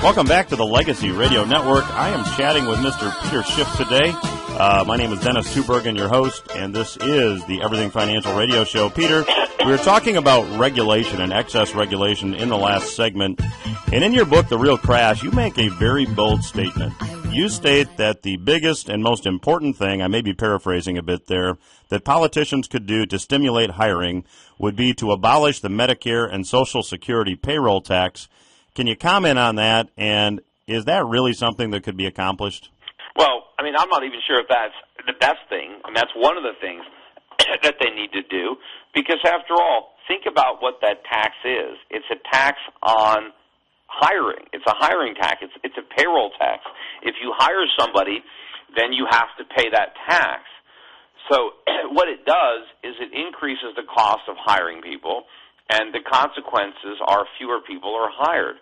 Welcome back to the Legacy Radio Network. I am chatting with Mr. Peter Schiff today. My name is Dennis Tubbergen, your host, and this is the Everything Financial Radio Show. Peter, we were talking about regulation and excess regulation in the last segment, and in your book, The Real Crash, you make a very bold statement. You state that the biggest and most important thing, I may be paraphrasing a bit there, that politicians could do to stimulate hiring would be to abolish the Medicare and Social Security payroll tax. Can you comment on that, and is that really something that could be accomplished? Well, I mean, I'm not even sure if that's the best thing. I mean, that's one of the things that they need to do, because after all, think about what that tax is. It's a tax on hiring. It's a hiring tax. It's a payroll tax. If you hire somebody, then you have to pay that tax. So what it does is it increases the cost of hiring people, and the consequences are fewer people are hired.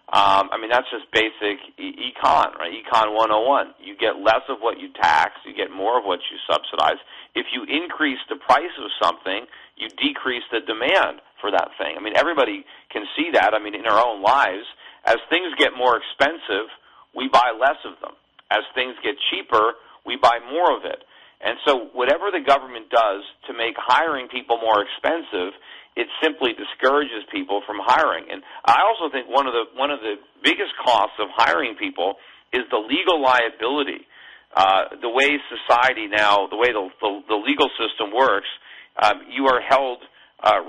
I mean, that's just basic econ, right? Econ 101. You get less of what you tax, you get more of what you subsidize. If you increase the price of something, you decrease the demand for that thing. I mean, everybody can see that. I mean, in our own lives, as things get more expensive, we buy less of them. As things get cheaper, we buy more of it. And so whatever the government does to make hiring people more expensive, it simply discourages people from hiring. And I also think one of the biggest costs of hiring people is the legal liability. The way society now, the way the legal system works, you are held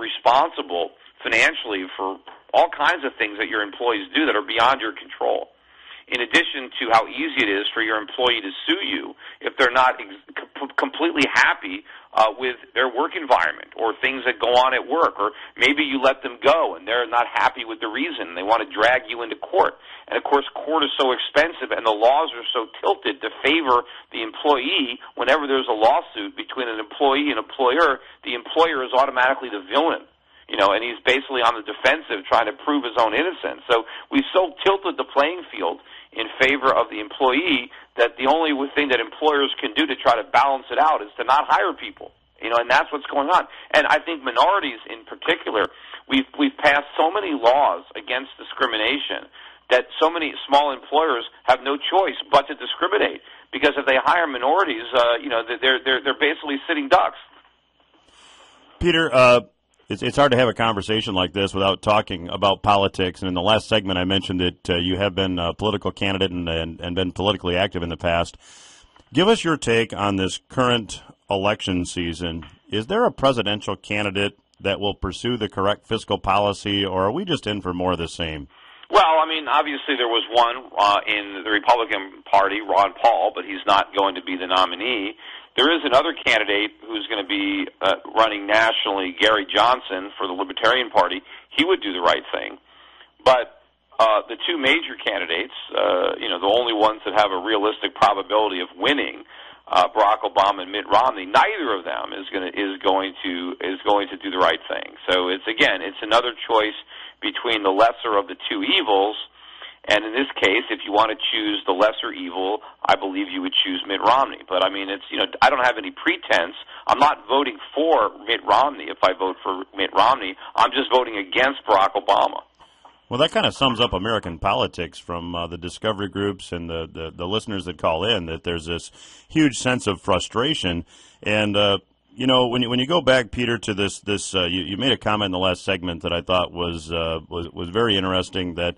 responsible financially for all kinds of things that your employees do that are beyond your control. In addition to how easy it is for your employee to sue you if they're not completely happy with their work environment or things that go on at work, or maybe you let them go and they're not happy with the reason. They want to drag you into court. And, of course, court is so expensive and the laws are so tilted to favor the employee. Whenever there's a lawsuit between an employee and employer, the employer is automatically the villain. You know, and he's basically on the defensive trying to prove his own innocence. So we've so tilted the playing field in favor of the employee that the only thing that employers can do to try to balance it out is to not hire people. You know, and that's what's going on. And I think minorities in particular, we've passed so many laws against discrimination that so many small employers have no choice but to discriminate, because if they hire minorities, you know, they're basically sitting ducks. Peter, it's hard to have a conversation like this without talking about politics. And in the last segment, I mentioned that you have been a political candidate and been politically active in the past. Give us your take on this current election season. Is there a presidential candidate that will pursue the correct fiscal policy, or are we just in for more of the same? Well, I mean, obviously there was one in the Republican Party, Ron Paul, but he's not going to be the nominee. There is another candidate who's going to be running nationally, Gary Johnson, for the Libertarian Party. He would do the right thing. But the two major candidates, you know, the only ones that have a realistic probability of winning, Barack Obama and Mitt Romney, neither of them is going to do the right thing. So it's another choice between the lesser of the two evils. And in this case, if you want to choose the lesser evil, I believe you would choose Mitt Romney. But I mean, I don't have any pretense. I'm not voting for Mitt Romney. If I vote for Mitt Romney, I'm just voting against Barack Obama. Well, that kind of sums up American politics from the discovery groups and the listeners that call in, that there's this huge sense of frustration. And you know, when you go back, Peter, to this, you made a comment in the last segment that I thought was very interesting, that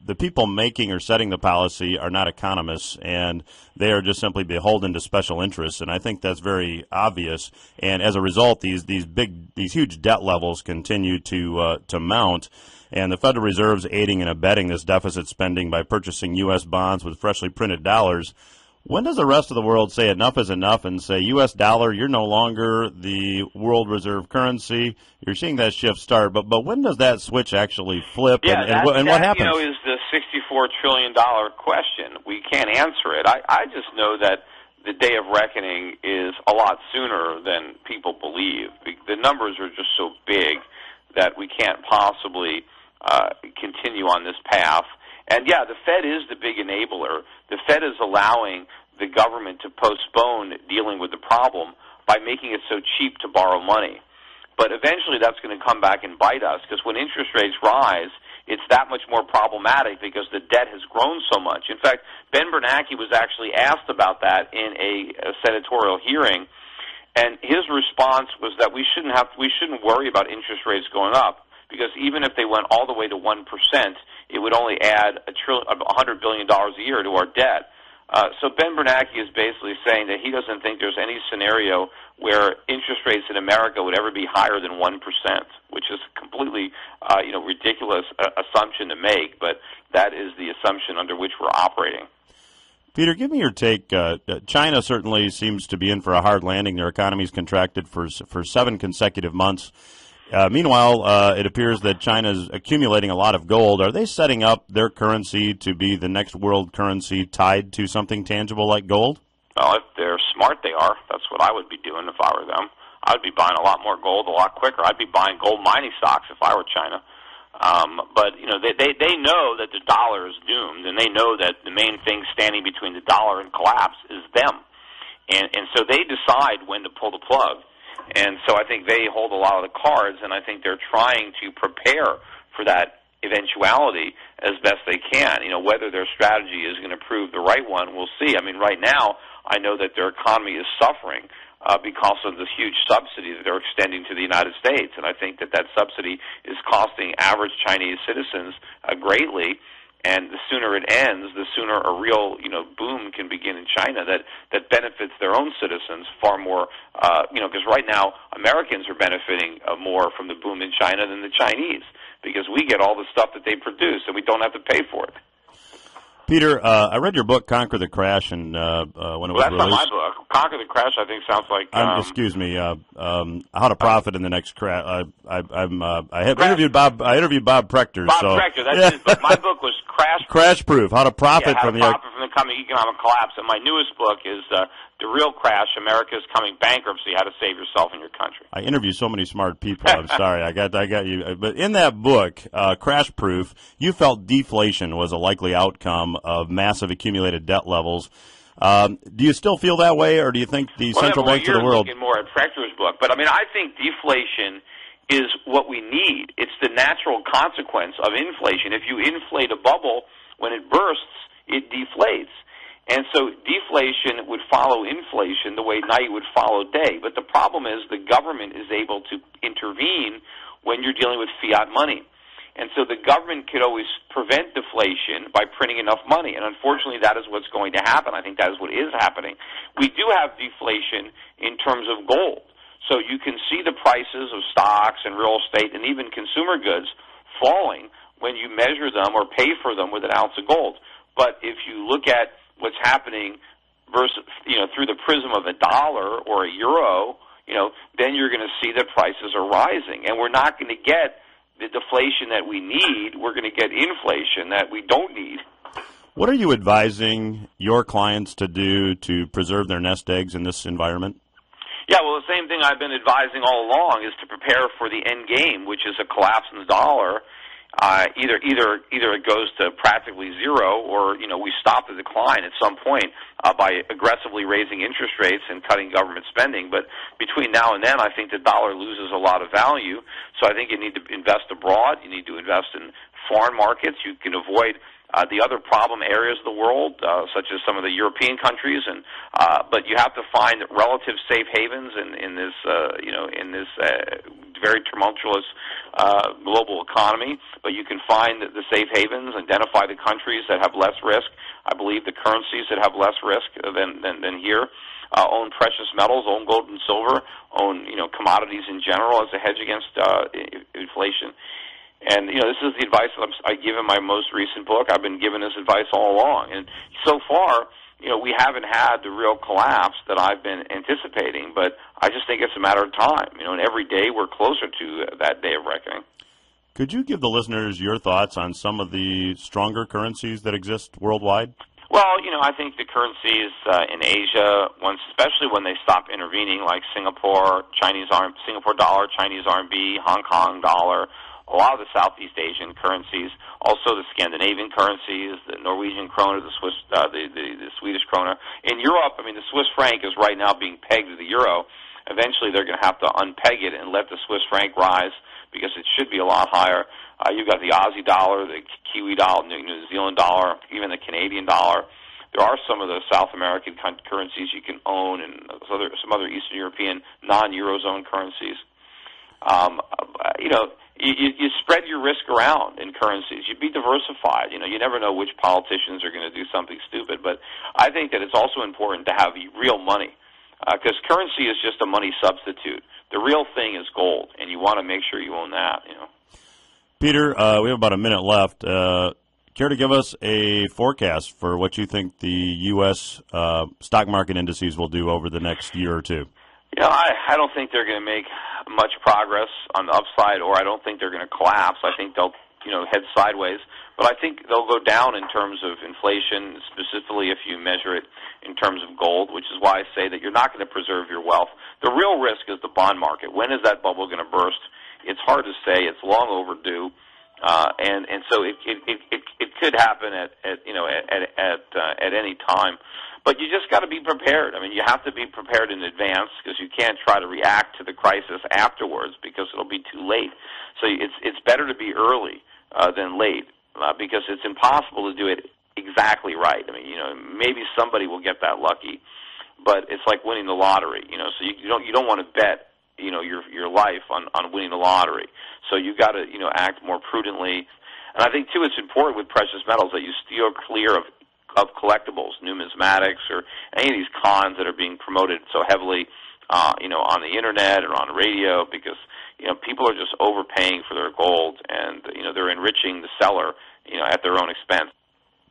the people making or setting the policy are not economists, and they are just simply beholden to special interests. And I think that's very obvious. And as a result, these huge debt levels continue to mount. And the Federal Reserve's aiding and abetting this deficit spending by purchasing U.S. bonds with freshly printed dollars. When does the rest of the world say enough is enough and say, U.S. dollar, you're no longer the world reserve currency? You're seeing that shift start, but when does that switch actually flip? Yeah, and what happens? You know, is the $64 trillion question. We can't answer it. I just know that the day of reckoning is a lot sooner than people believe. The numbers are just so big that we can't possibly continue on this path. And, yeah, the Fed is the big enabler. The Fed is allowing the government to postpone dealing with the problem by making it so cheap to borrow money. But eventually that's going to come back and bite us, because when interest rates rise, it's that much more problematic because the debt has grown so much. In fact, Ben Bernanke was actually asked about that in a senatorial hearing, and his response was that we shouldn't worry about interest rates going up, because even if they went all the way to 1%, it would only add $100 billion a year to our debt. So Ben Bernanke is basically saying that he doesn't think there's any scenario where interest rates in America would ever be higher than 1%, which is a completely ridiculous assumption to make, but that is the assumption under which we're operating. Peter, give me your take. China certainly seems to be in for a hard landing. Their economy's contracted for 7 consecutive months. Meanwhile, it appears that China's accumulating a lot of gold. Are they setting up their currency to be the next world currency tied to something tangible like gold? Well, if they're smart, they are. That's what I would be doing if I were them. I would be buying a lot more gold a lot quicker. I'd be buying gold mining stocks if I were China. But they know that the dollar is doomed, and they know that the main thing standing between the dollar and collapse is them, and so they decide when to pull the plug. And so I think they hold a lot of the cards, and I think they're trying to prepare for that eventuality as best they can. Whether their strategy is going to prove the right one, we'll see. I mean, right now, I know that their economy is suffering because of this huge subsidy that they're extending to the United States, and I think that subsidy is costing average Chinese citizens greatly. And the sooner it ends, the sooner a real, boom can begin in China that benefits their own citizens far more, because right now Americans are benefiting more from the boom in China than the Chinese, because we get all the stuff that they produce and we don't have to pay for it. Peter, I read your book, Conquer the Crash, and when it was that's released. Not my book. Conquer the Crash, I think, sounds like. Excuse me. How to Profit in the Next Crash. I interviewed Bob. I interviewed Bob Prechter. Prechter. That's his book. My book was Crash Proof. How to Profit from the coming economic collapse. And my newest book is The Real Crash: America's Coming Bankruptcy: How to Save Yourself and Your Country. I interview so many smart people. I'm sorry. I got you. But in that book, Crash Proof, you felt deflation was a likely outcome of massive accumulated debt levels. Do you still feel that way, or do you think the central banks of the world? Looking more at Prechter's book, but I think deflation is what we need. It's the natural consequence of inflation. If you inflate a bubble, when it bursts, it deflates. And so deflation would follow inflation the way night would follow day. But the problem is the government is able to intervene when you're dealing with fiat money. And so the government could always prevent deflation by printing enough money. And unfortunately, that is what's going to happen. I think that is what is happening. We do have deflation in terms of gold. So you can see the prices of stocks and real estate and even consumer goods falling when you measure them or pay for them with an ounce of gold. But if you look at what's happening versus, through the prism of a dollar or a euro, then you're going to see that prices are rising. And we're not going to get the deflation that we need. We're going to get inflation that we don't need. What are you advising your clients to do to preserve their nest eggs in this environment? Yeah, well, the same thing I've been advising all along is to prepare for the end game, which is a collapse in the dollar. Either it goes to practically zero, or we stop the decline at some point by aggressively raising interest rates and cutting government spending. But between now and then, I think the dollar loses a lot of value. So I think you need to invest abroad. You need to invest in foreign markets. You can avoid the other problem areas of the world, such as some of the European countries, but you have to find relative safe havens in this very tumultuous global economy. But you can find the safe havens, identify the countries that have less risk. I believe the currencies that have less risk than here. Own precious metals, own gold and silver, own commodities in general as a hedge against inflation. And, this is the advice that I give in my most recent book. I've been giving this advice all along. And so far, we haven't had the real collapse that I've been anticipating, but I just think it's a matter of time. And every day we're closer to that day of reckoning. Could you give the listeners your thoughts on some of the stronger currencies that exist worldwide? Well, I think the currencies in Asia, especially when they stop intervening, like Singapore dollar, Chinese RMB, Hong Kong dollar, a lot of the Southeast Asian currencies, also the Scandinavian currencies, the Norwegian krona, the Swiss, the Swedish krona. In Europe, the Swiss franc is right now being pegged to the euro, eventually they're going to have to unpeg it and let the Swiss franc rise because it should be a lot higher. You've got the Aussie dollar, the Kiwi dollar, New Zealand dollar, even the Canadian dollar. There are some of the South American currencies you can own, and some other Eastern European non-Eurozone currencies. You spread your risk around in currencies. You be diversified. You never know which politicians are going to do something stupid. But I think that it's also important to have real money because currency is just a money substitute. The real thing is gold, and you want to make sure you own that. Peter, we have about a minute left. Care to give us a forecast for what you think the U.S. Stock market indices will do over the next year or two? I don't think they're going to make much progress on the upside, or I don't think they're going to collapse. I think they'll, head sideways. But I think they'll go down in terms of inflation, specifically if you measure it in terms of gold, which is why I say that you're not going to preserve your wealth. The real risk is the bond market. When is that bubble going to burst? It's hard to say. It's long overdue. And so it could happen at any time. But you just got to be prepared. I mean, you have to be prepared in advance because you can't try to react to the crisis afterwards because it'll be too late. So it's better to be early than late because it's impossible to do it exactly right. I mean, maybe somebody will get that lucky, but it's like winning the lottery. So you don't want to bet your life on winning the lottery. So you got to act more prudently. And I think too it's important with precious metals that you steer clear of collectibles, numismatics, or any of these cons that are being promoted so heavily, on the internet or on radio, because people are just overpaying for their gold, and they're enriching the seller, at their own expense.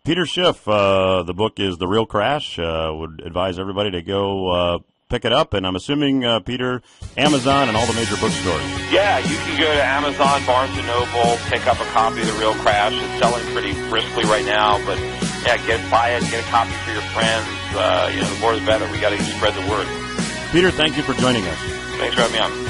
Peter Schiff, the book is The Real Crash. Would advise everybody to go pick it up, and I'm assuming, Peter, Amazon and all the major bookstores. Yeah, you can go to Amazon, Barnes & Noble, pick up a copy of The Real Crash. It's selling pretty briskly right now, but yeah, buy it, get a copy for your friends. The more the better. We got to spread the word. Peter, thank you for joining us. Thanks for having me on.